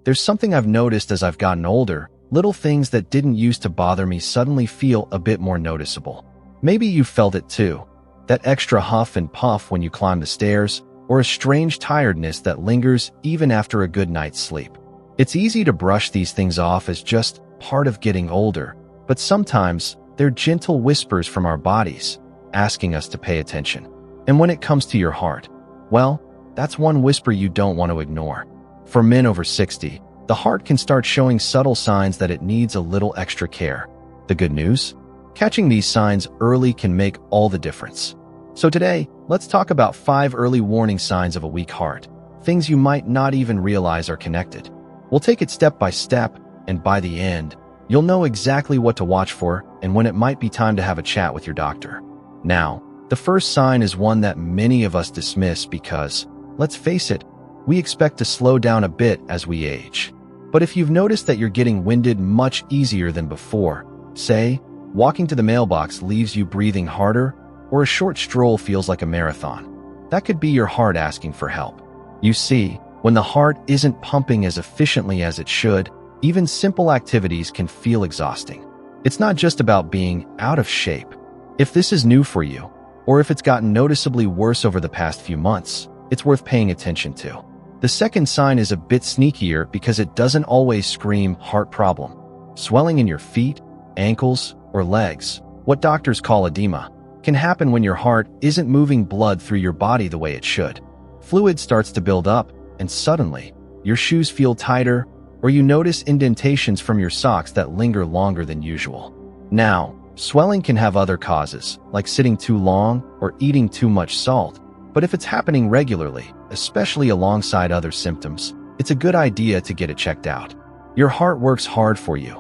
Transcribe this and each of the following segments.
There's something I've noticed as I've gotten older. Little things that didn't used to bother me suddenly feel a bit more noticeable. Maybe you felt it too. That extra huff and puff when you climb the stairs, or a strange tiredness that lingers even after a good night's sleep. It's easy to brush these things off as just part of getting older, but sometimes they're gentle whispers from our bodies, asking us to pay attention. And when it comes to your heart, well, that's one whisper you don't want to ignore. For men over 60, the heart can start showing subtle signs that it needs a little extra care. The good news? Catching these signs early can make all the difference. So today, let's talk about 5 early warning signs of a weak heart, things you might not even realize are connected. We'll take it step by step, and by the end, you'll know exactly what to watch for and when it might be time to have a chat with your doctor. Now, the first sign is one that many of us dismiss because, let's face it, we expect to slow down a bit as we age. But if you've noticed that you're getting winded much easier than before, say, walking to the mailbox leaves you breathing harder, or a short stroll feels like a marathon, that could be your heart asking for help. You see, when the heart isn't pumping as efficiently as it should, even simple activities can feel exhausting. It's not just about being out of shape. If this is new for you, or if it's gotten noticeably worse over the past few months, it's worth paying attention to. The second sign is a bit sneakier because it doesn't always scream heart problem. Swelling in your feet, ankles, or legs, what doctors call edema, can happen when your heart isn't moving blood through your body the way it should. Fluid starts to build up, and suddenly, your shoes feel tighter, or you notice indentations from your socks that linger longer than usual. Now, swelling can have other causes, like sitting too long or eating too much salt, but if it's happening regularly, especially alongside other symptoms, it's a good idea to get it checked out. Your heart works hard for you.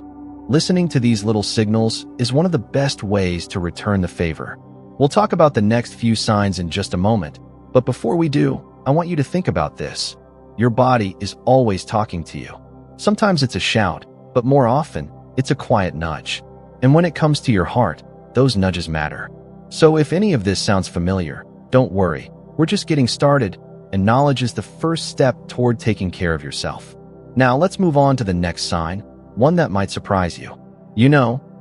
Listening to these little signals is one of the best ways to return the favor. We'll talk about the next few signs in just a moment, but before we do, I want you to think about this. Your body is always talking to you. Sometimes it's a shout, but more often, it's a quiet nudge. And when it comes to your heart, those nudges matter. So if any of this sounds familiar, don't worry. We're just getting started, and knowledge is the first step toward taking care of yourself. Now let's move on to the next sign, one that might surprise you.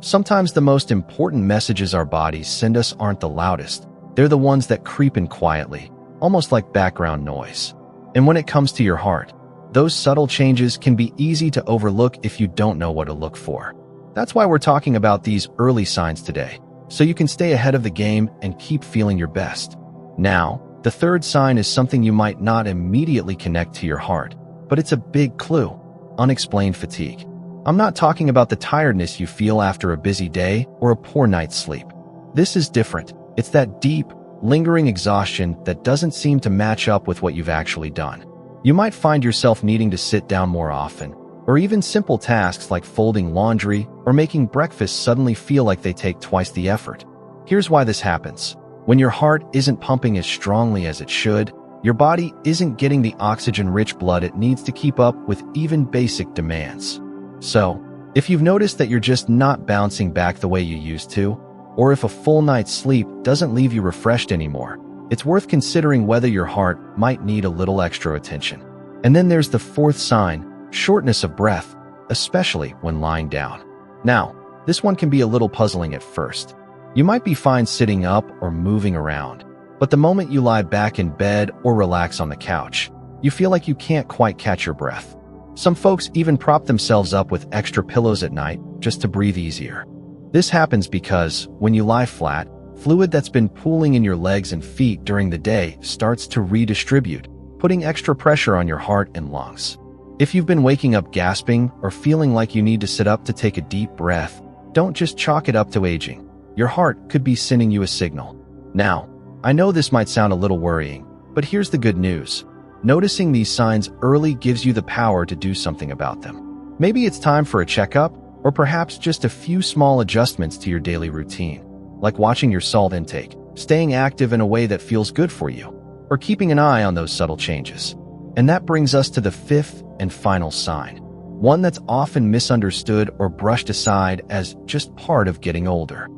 Sometimes the most important messages our bodies send us aren't the loudest. They're the ones that creep in quietly, almost like background noise. And when it comes to your heart, those subtle changes can be easy to overlook if you don't know what to look for. That's why we're talking about these early signs today, so you can stay ahead of the game and keep feeling your best. Now, the third sign is something you might not immediately connect to your heart, but it's a big clue: unexplained fatigue. I'm not talking about the tiredness you feel after a busy day or a poor night's sleep. This is different. It's that deep, lingering exhaustion that doesn't seem to match up with what you've actually done. You might find yourself needing to sit down more often, or even simple tasks like folding laundry or making breakfast suddenly feel like they take twice the effort. Here's why this happens. When your heart isn't pumping as strongly as it should, your body isn't getting the oxygen-rich blood it needs to keep up with even basic demands. So, if you've noticed that you're just not bouncing back the way you used to, or if a full night's sleep doesn't leave you refreshed anymore, it's worth considering whether your heart might need a little extra attention. And then there's the fourth sign, shortness of breath, especially when lying down. Now, this one can be a little puzzling at first. You might be fine sitting up or moving around, but the moment you lie back in bed or relax on the couch, you feel like you can't quite catch your breath. Some folks even prop themselves up with extra pillows at night just to breathe easier. This happens because, when you lie flat, fluid that's been pooling in your legs and feet during the day starts to redistribute, putting extra pressure on your heart and lungs. If you've been waking up gasping or feeling like you need to sit up to take a deep breath, don't just chalk it up to aging. Your heart could be sending you a signal. Now, I know this might sound a little worrying, but here's the good news. Noticing these signs early gives you the power to do something about them. Maybe it's time for a checkup, or perhaps just a few small adjustments to your daily routine, like watching your salt intake, staying active in a way that feels good for you, or keeping an eye on those subtle changes. And that brings us to the fifth and final sign, one that's often misunderstood or brushed aside as just part of getting older.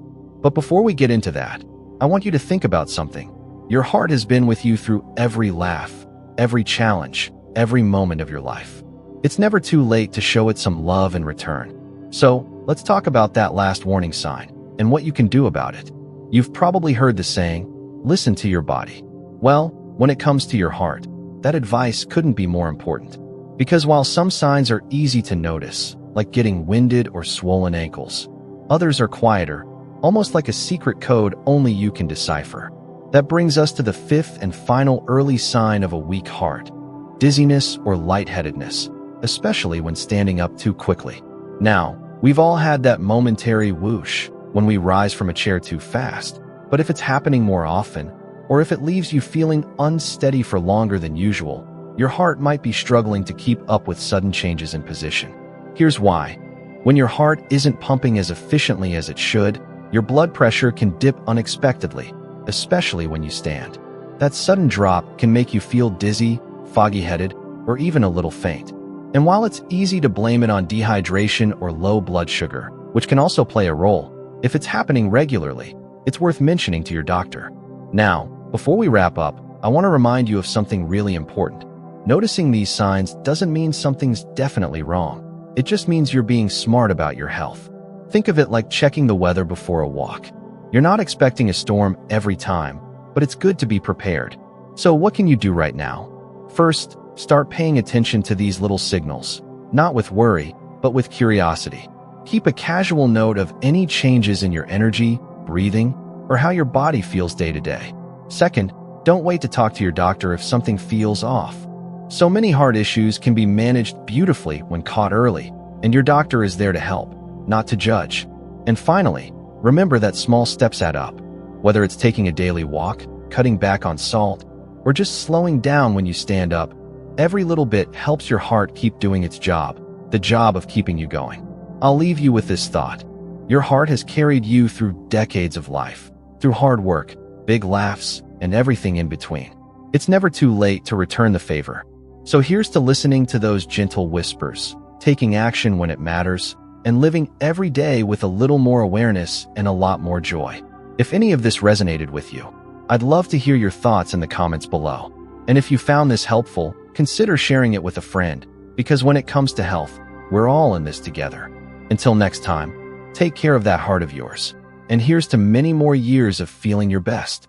But before we get into that, I want you to think about something. Your heart has been with you through every laugh, every challenge, every moment of your life. It's never too late to show it some love in return. So, let's talk about that last warning sign and what you can do about it. You've probably heard the saying, listen to your body. Well, when it comes to your heart, that advice couldn't be more important. Because while some signs are easy to notice, like getting winded or swollen ankles, others are quieter, almost like a secret code only you can decipher. That brings us to the fifth and final early sign of a weak heart: dizziness or lightheadedness, especially when standing up too quickly. Now, we've all had that momentary whoosh when we rise from a chair too fast, but if it's happening more often, or if it leaves you feeling unsteady for longer than usual, your heart might be struggling to keep up with sudden changes in position. Here's why. When your heart isn't pumping as efficiently as it should, your blood pressure can dip unexpectedly, especially when you stand. That sudden drop can make you feel dizzy, foggy-headed, or even a little faint. And while it's easy to blame it on dehydration or low blood sugar, which can also play a role, if it's happening regularly, it's worth mentioning to your doctor. Now, before we wrap up, I want to remind you of something really important. Noticing these signs doesn't mean something's definitely wrong. It just means you're being smart about your health. Think of it like checking the weather before a walk. You're not expecting a storm every time, but it's good to be prepared. So what can you do right now? First, start paying attention to these little signals, not with worry, but with curiosity. Keep a casual note of any changes in your energy, breathing, or how your body feels day to day. Second, don't wait to talk to your doctor if something feels off. So many heart issues can be managed beautifully when caught early, and your doctor is there to help, not to judge. And finally, remember that small steps add up. Whether it's taking a daily walk, cutting back on salt, or just slowing down when you stand up, every little bit helps your heart keep doing its job, the job of keeping you going. I'll leave you with this thought. Your heart has carried you through decades of life, through hard work, big laughs, and everything in between. It's never too late to return the favor. So here's to listening to those gentle whispers, taking action when it matters, and living every day with a little more awareness and a lot more joy. If any of this resonated with you, I'd love to hear your thoughts in the comments below. And if you found this helpful, consider sharing it with a friend, because when it comes to health, we're all in this together. Until next time, take care of that heart of yours. And here's to many more years of feeling your best.